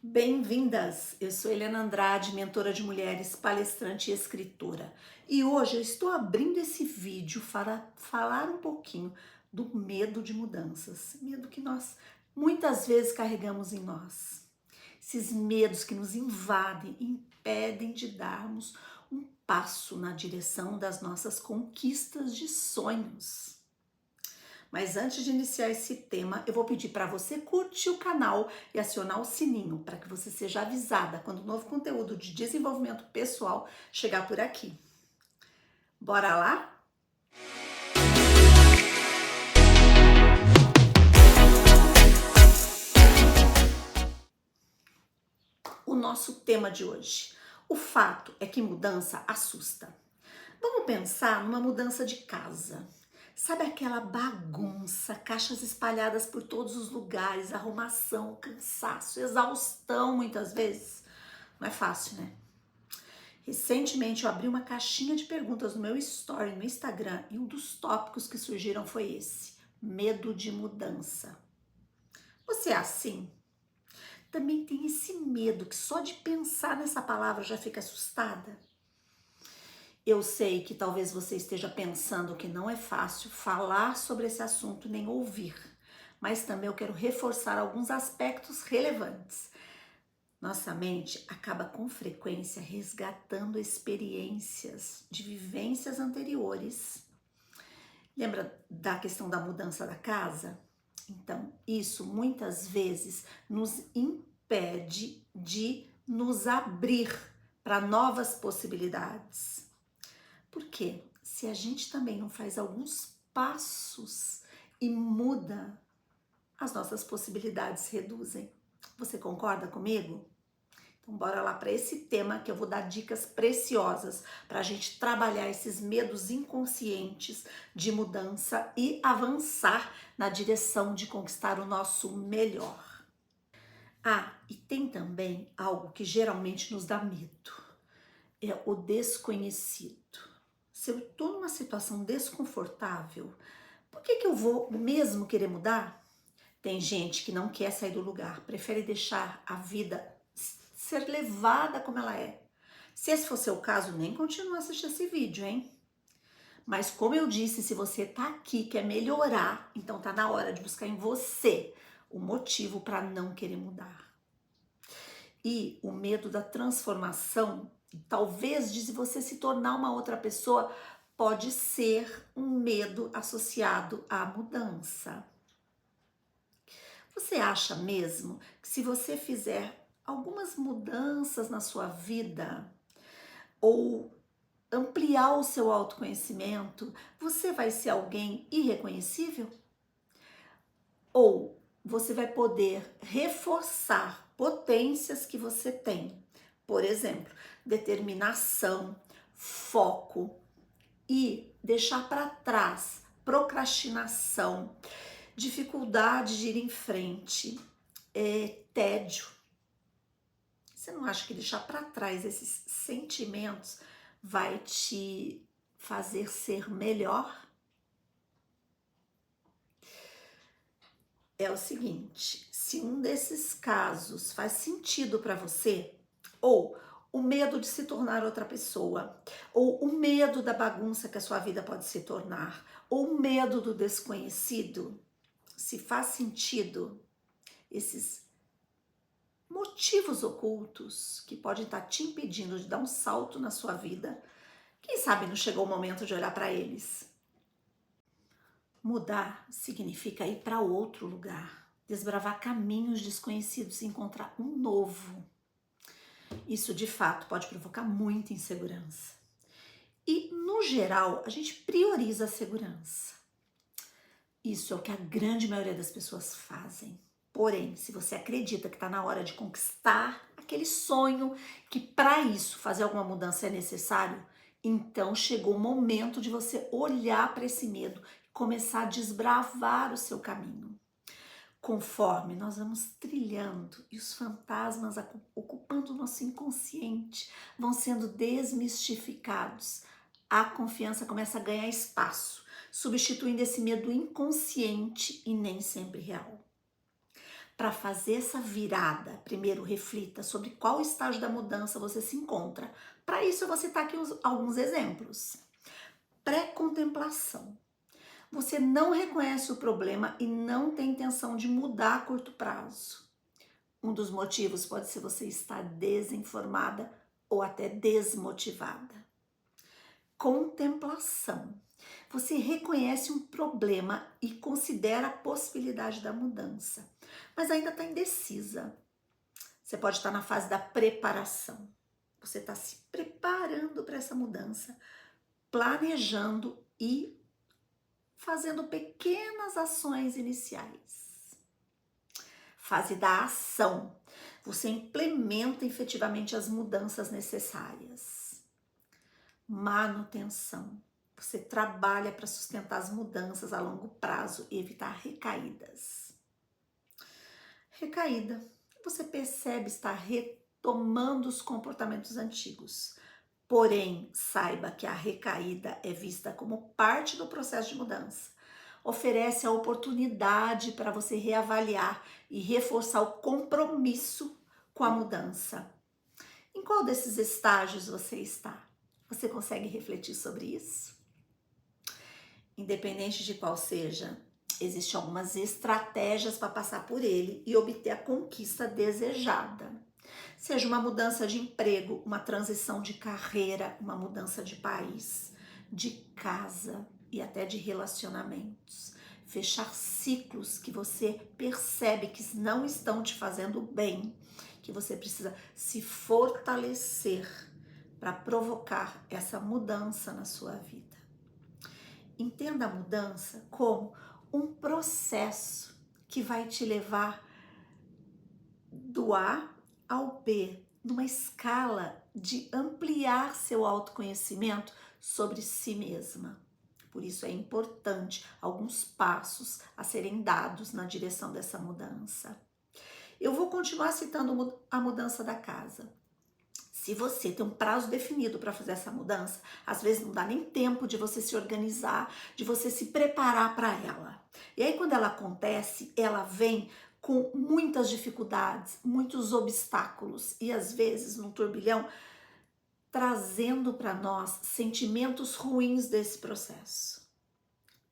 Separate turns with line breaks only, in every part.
Bem-vindas! Eu sou Helena Andrade, mentora de mulheres, palestrante e escritora. E hoje eu estou abrindo esse vídeo para falar um pouquinho do medo de mudanças. Medo que nós muitas vezes carregamos em nós. Esses medos que nos invadem e impedem de darmos um passo na direção das nossas conquistas de sonhos. Mas antes de iniciar esse tema, eu vou pedir para você curtir o canal e acionar o sininho para que você seja avisada quando o novo conteúdo de desenvolvimento pessoal chegar por aqui. Bora lá? O nosso tema de hoje. O fato é que mudança assusta. Vamos pensar numa mudança de casa. Sabe aquela bagunça, caixas espalhadas por todos os lugares, arrumação, cansaço, exaustão muitas vezes? Não é fácil, né? Recentemente eu abri uma caixinha de perguntas no meu story no Instagram e um dos tópicos que surgiram foi esse: medo de mudança. Você é assim? Também tem esse medo que só de pensar nessa palavra já fica assustada? Eu sei que talvez você esteja pensando que não é fácil falar sobre esse assunto nem ouvir, mas também eu quero reforçar alguns aspectos relevantes. Nossa mente acaba com frequência resgatando experiências de vivências anteriores. Lembra da questão da mudança da casa? Então, isso muitas vezes nos impede de nos abrir para novas possibilidades. Por quê? Se a gente também não faz alguns passos e muda, as nossas possibilidades reduzem. Você concorda comigo? Então, bora lá para esse tema que eu vou dar dicas preciosas para a gente trabalhar esses medos inconscientes de mudança e avançar na direção de conquistar o nosso melhor. Ah, e tem também algo que geralmente nos dá medo: é o desconhecido. Se eu estou numa situação desconfortável, por que eu vou mesmo querer mudar? Tem gente que não quer sair do lugar, prefere deixar a vida ser levada como ela é. Se esse for seu caso, nem continua assistindo esse vídeo, hein? Mas como eu disse, se você tá aqui, quer melhorar, então tá na hora de buscar em você o motivo para não querer mudar. E o medo da transformação, talvez de você se tornar uma outra pessoa, pode ser um medo associado à mudança. Você acha mesmo que se você fizer algumas mudanças na sua vida ou ampliar o seu autoconhecimento, você vai ser alguém irreconhecível? Ou você vai poder reforçar potências que você tem? Por exemplo, determinação, foco e deixar para trás procrastinação, dificuldade de ir em frente, tédio. Você não acha que deixar para trás esses sentimentos vai te fazer ser melhor? É o seguinte, se um desses casos faz sentido para você, ou o medo de se tornar outra pessoa, ou o medo da bagunça que a sua vida pode se tornar, ou o medo do desconhecido, se faz sentido esses motivos ocultos que podem estar te impedindo de dar um salto na sua vida, quem sabe não chegou o momento de olhar para eles? Mudar significa ir para outro lugar, desbravar caminhos desconhecidos e encontrar um novo. Isso de fato pode provocar muita insegurança. E no geral, a gente prioriza a segurança. Isso é o que a grande maioria das pessoas fazem. Porém, se você acredita que está na hora de conquistar aquele sonho, que para isso fazer alguma mudança é necessário, então chegou o momento de você olhar para esse medo e começar a desbravar o seu caminho. Conforme nós vamos trilhando e os fantasmas ocupando o nosso inconsciente vão sendo desmistificados, a confiança começa a ganhar espaço, substituindo esse medo inconsciente e nem sempre real. Para fazer essa virada, primeiro reflita sobre qual estágio da mudança você se encontra. Para isso, eu vou citar aqui alguns exemplos. Pré-contemplação. Você não reconhece o problema e não tem intenção de mudar a curto prazo. Um dos motivos pode ser você estar desinformada ou até desmotivada. Contemplação. Você reconhece um problema e considera a possibilidade da mudança, mas ainda está indecisa. Você pode estar na fase da preparação. Você está se preparando para essa mudança, planejando e fazendo pequenas ações iniciais. Fase da ação. Você implementa efetivamente as mudanças necessárias. Manutenção. Você trabalha para sustentar as mudanças a longo prazo e evitar recaídas. Recaída. Você percebe estar retomando os comportamentos antigos. Porém, saiba que a recaída é vista como parte do processo de mudança. Oferece a oportunidade para você reavaliar e reforçar o compromisso com a mudança. Em qual desses estágios você está? Você consegue refletir sobre isso? Independente de qual seja, existem algumas estratégias para passar por ele e obter a conquista desejada. Seja uma mudança de emprego, uma transição de carreira, uma mudança de país, de casa e até de relacionamentos. Fechar ciclos que você percebe que não estão te fazendo bem, que você precisa se fortalecer para provocar essa mudança na sua vida. Entenda a mudança como um processo que vai te levar do A ao B, numa escala de ampliar seu autoconhecimento sobre si mesma. Por isso é importante alguns passos a serem dados na direção dessa mudança. Eu vou continuar citando a mudança da casa. Se você tem um prazo definido para fazer essa mudança, às vezes não dá nem tempo de você se organizar, de você se preparar para ela. E aí quando ela acontece, ela vem com muitas dificuldades, muitos obstáculos e às vezes num turbilhão, trazendo para nós sentimentos ruins desse processo.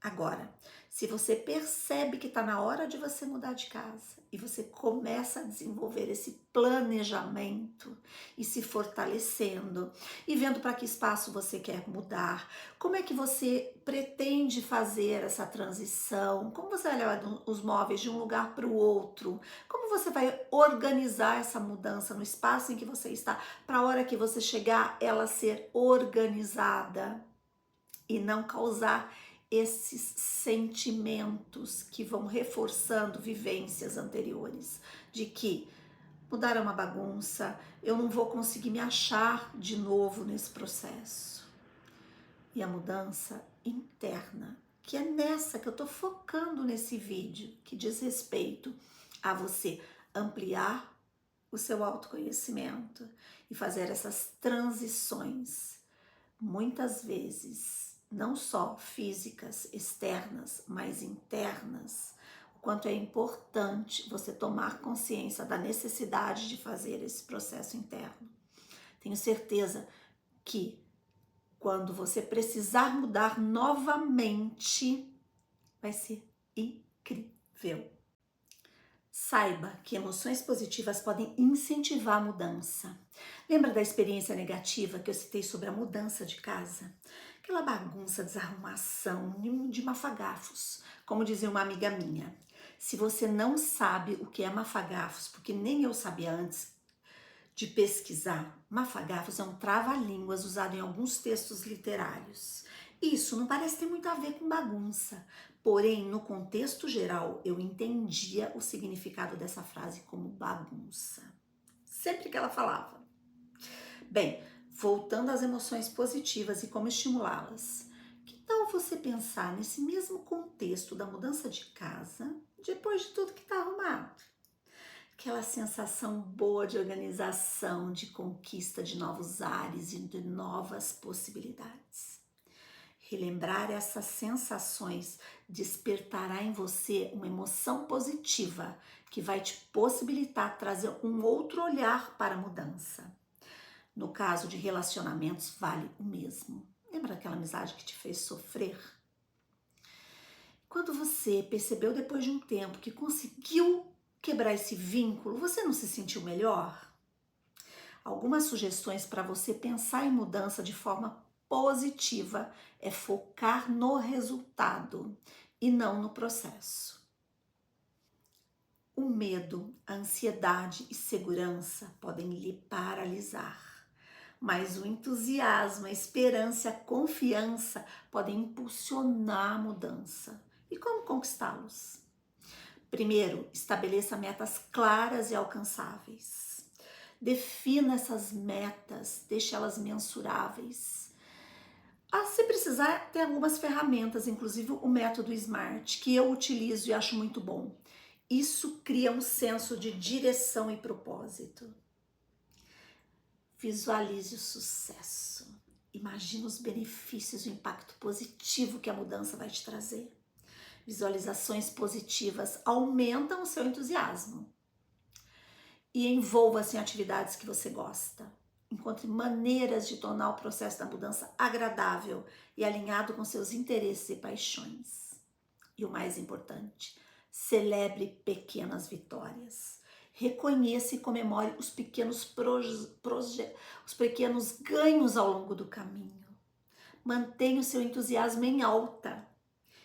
Agora, se você percebe que está na hora de você mudar de casa e você começa a desenvolver esse planejamento e se fortalecendo e vendo para que espaço você quer mudar, como é que você pretende fazer essa transição, como você vai levar os móveis de um lugar para o outro, como você vai organizar essa mudança no espaço em que você está, para a hora que você chegar ela ser organizada e não causar esses sentimentos que vão reforçando vivências anteriores, de que mudar é uma bagunça, eu não vou conseguir me achar de novo nesse processo. E a mudança interna, que é nessa que eu tô focando nesse vídeo, que diz respeito a você ampliar o seu autoconhecimento e fazer essas transições, muitas vezes não só físicas, externas, mas internas, o quanto é importante você tomar consciência da necessidade de fazer esse processo interno. Tenho certeza que quando você precisar mudar novamente, vai ser incrível. Saiba que emoções positivas podem incentivar a mudança. Lembra da experiência negativa que eu citei sobre a mudança de casa? Aquela bagunça, desarrumação, de mafagafos, como dizia uma amiga minha. Se você não sabe o que é mafagafos, porque nem eu sabia antes de pesquisar, mafagafos é um trava-línguas usado em alguns textos literários. Isso não parece ter muito a ver com bagunça, porém, no contexto geral, eu entendia o significado dessa frase como bagunça, sempre que ela falava. Bem, voltando às emoções positivas e como estimulá-las, que tal você pensar nesse mesmo contexto da mudança de casa, depois de tudo que está arrumado? Aquela sensação boa de organização, de conquista de novos ares e de novas possibilidades. Relembrar essas sensações despertará em você uma emoção positiva que vai te possibilitar trazer um outro olhar para a mudança. No caso de relacionamentos, vale o mesmo. Lembra daquela amizade que te fez sofrer? Quando você percebeu depois de um tempo que conseguiu quebrar esse vínculo, você não se sentiu melhor? Algumas sugestões para você pensar em mudança de forma positiva é focar no resultado e não no processo. O medo, a ansiedade e segurança podem lhe paralisar, mas o entusiasmo, a esperança e a confiança podem impulsionar a mudança. E como conquistá-los? Primeiro, estabeleça metas claras e alcançáveis. Defina essas metas, deixe elas mensuráveis. Se precisar, tem algumas ferramentas, inclusive o método SMART, que eu utilizo e acho muito bom. Isso cria um senso de direção e propósito. Visualize o sucesso. Imagine os benefícios e o impacto positivo que a mudança vai te trazer. Visualizações positivas aumentam o seu entusiasmo. E envolva-se em atividades que você gosta. Encontre maneiras de tornar o processo da mudança agradável e alinhado com seus interesses e paixões. E o mais importante, celebre pequenas vitórias. Reconheça e comemore os pequenos ganhos ao longo do caminho. Mantenha o seu entusiasmo em alta.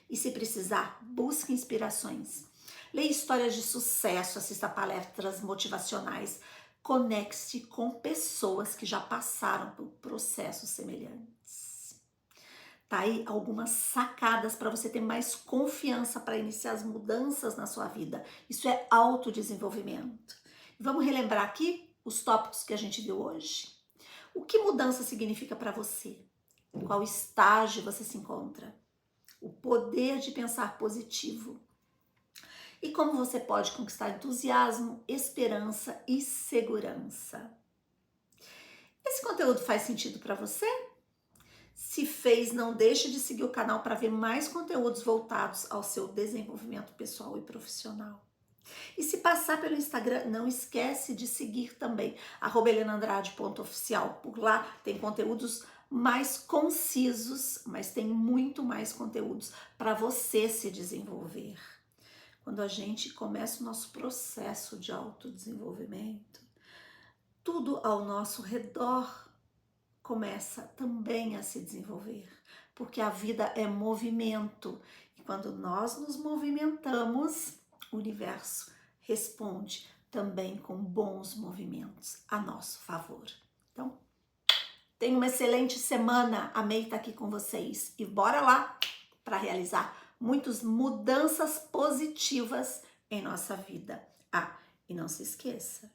E se precisar, busque inspirações. Leia histórias de sucesso, assista palestras motivacionais, conecte-se com pessoas que já passaram por processos semelhantes. Tá aí algumas sacadas para você ter mais confiança para iniciar as mudanças na sua vida. Isso é autodesenvolvimento. Vamos relembrar aqui os tópicos que a gente viu hoje. O que mudança significa para você? Em qual estágio você se encontra? O poder de pensar positivo. E como você pode conquistar entusiasmo, esperança e segurança. Esse conteúdo faz sentido para você? Se fez, não deixe de seguir o canal para ver mais conteúdos voltados ao seu desenvolvimento pessoal e profissional. E se passar pelo Instagram, não esquece de seguir também, @helenaandrade.oficial. Por lá tem conteúdos mais concisos, mas tem muito mais conteúdos para você se desenvolver. Quando a gente começa o nosso processo de autodesenvolvimento, tudo ao nosso redor começa também a se desenvolver, porque a vida é movimento e quando nós nos movimentamos, o universo responde também com bons movimentos a nosso favor. Então, tenha uma excelente semana, amei estar aqui com vocês e bora lá para realizar muitas mudanças positivas em nossa vida. E não se esqueça,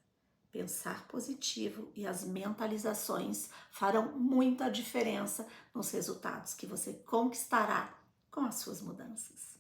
pensar positivo e as mentalizações farão muita diferença nos resultados que você conquistará com as suas mudanças.